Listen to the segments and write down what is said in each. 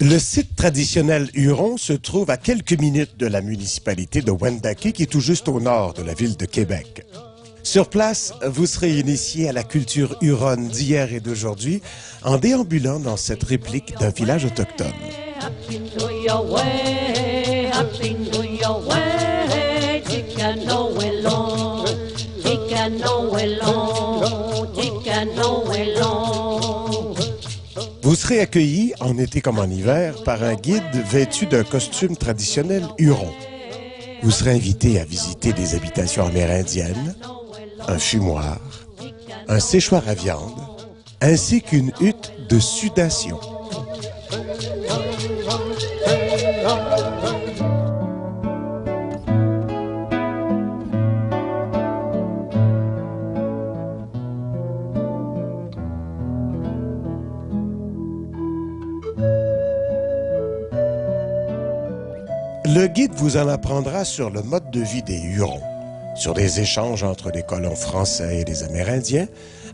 Le site traditionnel Huron se trouve à quelques minutes de la municipalité de Wendake, qui est tout juste au nord de la ville de Québec. Sur place, vous serez initié à la culture huronne d'hier et d'aujourd'hui en déambulant dans cette réplique d'un village autochtone. Vous serez accueilli, en été comme en hiver, par un guide vêtu d'un costume traditionnel huron. Vous serez invité à visiter des habitations amérindiennes, un fumoir, un séchoir à viande, ainsi qu'une hutte de sudation. Le guide vous en apprendra sur le mode de vie des Hurons, sur les échanges entre les colons français et les Amérindiens,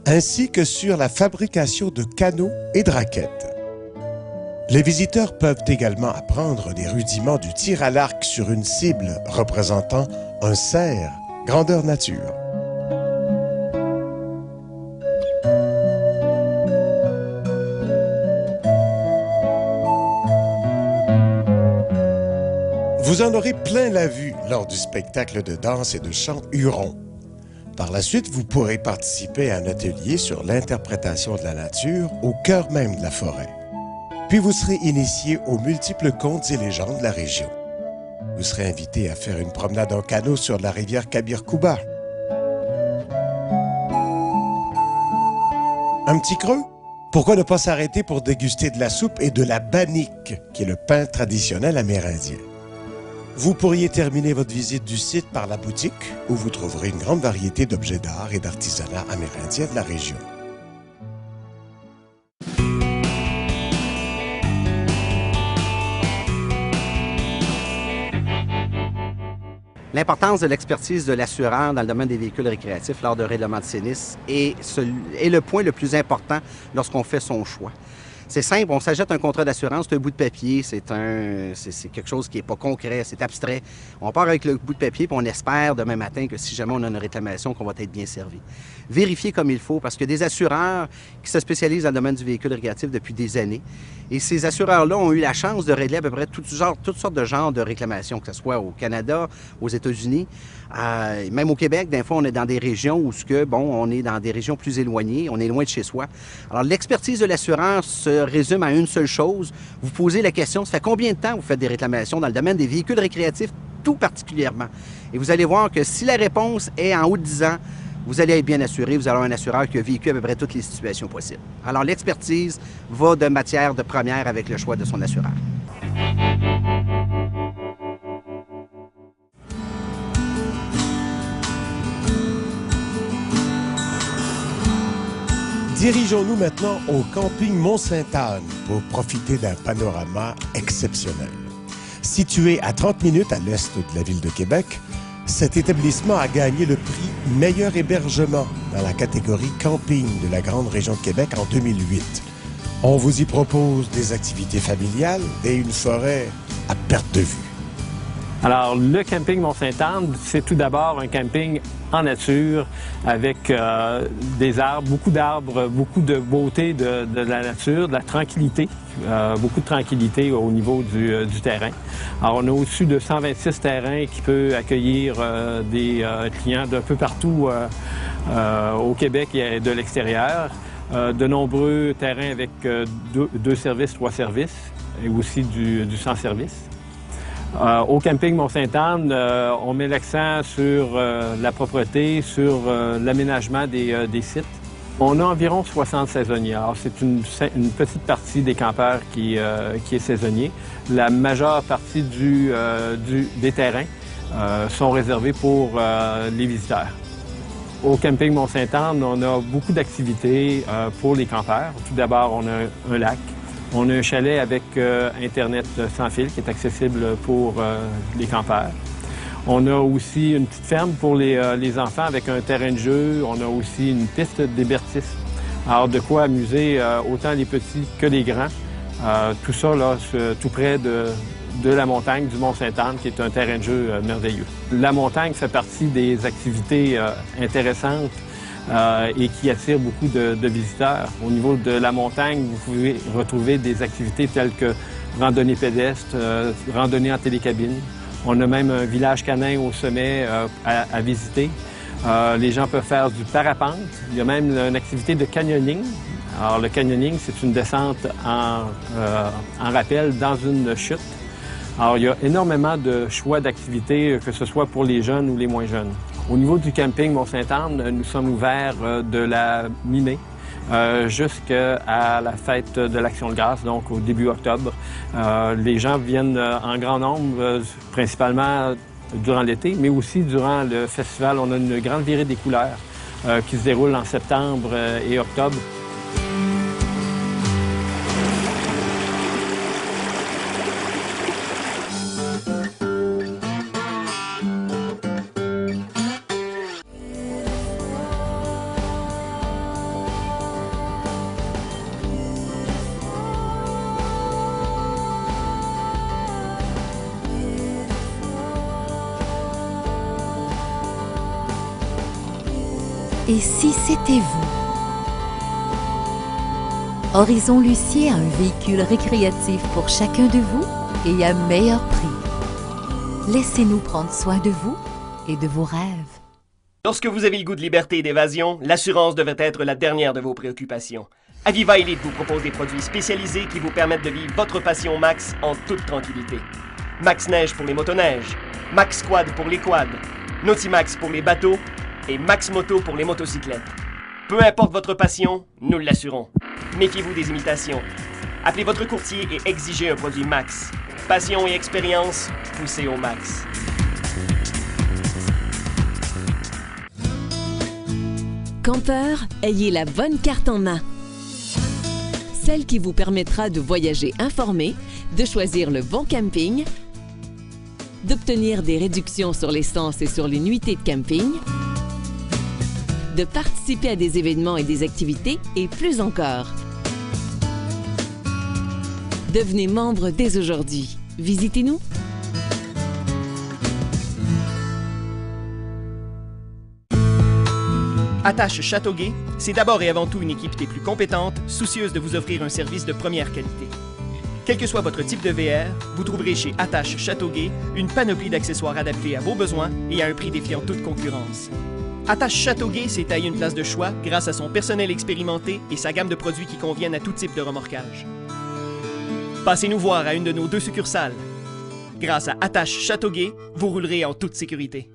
ainsi que sur la fabrication de canots et de raquettes. Les visiteurs peuvent également apprendre les rudiments du tir à l'arc sur une cible représentant un cerf, grandeur nature. Vous en aurez plein la vue lors du spectacle de danse et de chant huron. Par la suite, vous pourrez participer à un atelier sur l'interprétation de la nature au cœur même de la forêt. Puis vous serez initié aux multiples contes et légendes de la région. Vous serez invité à faire une promenade en canot sur la rivière Kabirkouba. Un petit creux? Pourquoi ne pas s'arrêter pour déguster de la soupe et de la bannique, qui est le pain traditionnel amérindien? Vous pourriez terminer votre visite du site par la boutique, où vous trouverez une grande variété d'objets d'art et d'artisanat amérindien de la région. L'importance de l'expertise de l'assureur dans le domaine des véhicules récréatifs lors de règlement de sinistre est le point le plus important lorsqu'on fait son choix. C'est simple, on s'achète un contrat d'assurance, c'est un bout de papier, c'est quelque chose qui n'est pas concret, c'est abstrait. On part avec le bout de papier puis on espère demain matin que si jamais on a une réclamation, qu'on va être bien servi. Vérifiez comme il faut, parce qu'il y a des assureurs qui se spécialisent dans le domaine du véhicule récréatif depuis des années. Et ces assureurs-là ont eu la chance de régler à peu près toutes sortes de genres de réclamations, que ce soit au Canada, aux États-Unis, même au Québec. Des fois, on est dans des régions où on est dans des régions plus éloignées, on est loin de chez soi. Alors, l'expertise de l'assureur se résume à une seule chose. Vous posez la question, ça fait combien de temps vous faites des réclamations dans le domaine des véhicules récréatifs, tout particulièrement? Et vous allez voir que si la réponse est en haut de 10 ans, vous allez être bien assuré, vous allez avoir un assureur qui a vécu à peu près toutes les situations possibles. Alors, l'expertise va de matière de première avec le choix de son assureur. Dirigeons-nous maintenant au camping Mont-Sainte-Anne pour profiter d'un panorama exceptionnel. Situé à 30 minutes à l'est de la ville de Québec, cet établissement a gagné le prix Meilleur hébergement dans la catégorie camping de la grande région de Québec en 2008. On vous y propose des activités familiales et une forêt à perte de vue. Alors, le camping Mont-Sainte-Anne, c'est tout d'abord un camping en nature avec des arbres, beaucoup de beauté de la nature, de la tranquillité, beaucoup de tranquillité au niveau du terrain. Alors, on a au-dessus de 126 terrains qui peuvent accueillir des clients d'un peu partout au Québec et de l'extérieur. De nombreux terrains avec 2 services, 3 services et aussi du sans-service. Au camping Mont-Sainte-Anne, on met l'accent sur la propreté, sur l'aménagement des sites. On a environ 60 saisonniers. Alors, c'est une petite partie des campeurs qui est saisonnier. La majeure partie des terrains sont réservés pour les visiteurs. Au camping Mont-Sainte-Anne, on a beaucoup d'activités pour les campeurs. Tout d'abord, on a un lac. On a un chalet avec Internet sans fil qui est accessible pour les campeurs. On a aussi une petite ferme pour les enfants avec un terrain de jeu. On a aussi une piste d'hébertisme. Alors, de quoi amuser autant les petits que les grands Tout ça, là, tout près de la montagne du Mont-Sainte-Anne, qui est un terrain de jeu merveilleux. La montagne fait partie des activités intéressantes et qui attire beaucoup de visiteurs. Au niveau de la montagne, vous pouvez retrouver des activités telles que randonnée pédestre, randonnée en télécabine. On a même un village canin au sommet à visiter. Les gens peuvent faire du parapente. Il y a même une activité de canyoning. Alors, le canyoning, c'est une descente en rappel dans une chute. Alors, il y a énormément de choix d'activités, que ce soit pour les jeunes ou les moins jeunes. Au niveau du camping Mont-Sainte-Anne, nous sommes ouverts de la mi-mai jusqu'à la fête de l'Action de grâce, donc au début octobre. Les gens viennent en grand nombre, principalement durant l'été, mais aussi durant le festival. On a une grande virée des couleurs qui se déroule en septembre et octobre. Et si c'était vous? Horizon Lucier a un véhicule récréatif pour chacun de vous et à meilleur prix. Laissez-nous prendre soin de vous et de vos rêves. Lorsque vous avez le goût de liberté et d'évasion, l'assurance devrait être la dernière de vos préoccupations. Aviva Elite vous propose des produits spécialisés qui vous permettent de vivre votre passion max en toute tranquillité. Max Neige pour les motoneiges, Max Quad pour les quads, Nautimax pour les bateaux et Max Moto pour les motocyclettes. Peu importe votre passion, nous l'assurons. Méfiez-vous des imitations. Appelez votre courtier et exigez un produit Max. Passion et expérience, poussez au max. Campeur, ayez la bonne carte en main. Celle qui vous permettra de voyager informé, de choisir le bon camping, d'obtenir des réductions sur l'essence et sur les nuitées de camping, de participer à des événements et des activités et plus encore. Devenez membre dès aujourd'hui. Visitez-nous. Attache Châteauguay, c'est d'abord et avant tout une équipe des plus compétentes, soucieuse de vous offrir un service de première qualité. Quel que soit votre type de VR, vous trouverez chez Attache Châteauguay une panoplie d'accessoires adaptés à vos besoins et à un prix défiant toute concurrence. Attache Châteauguay s'est taillé une place de choix grâce à son personnel expérimenté et sa gamme de produits qui conviennent à tout type de remorquage. Passez-nous voir à une de nos 2 succursales. Grâce à Attache Châteauguay, vous roulerez en toute sécurité.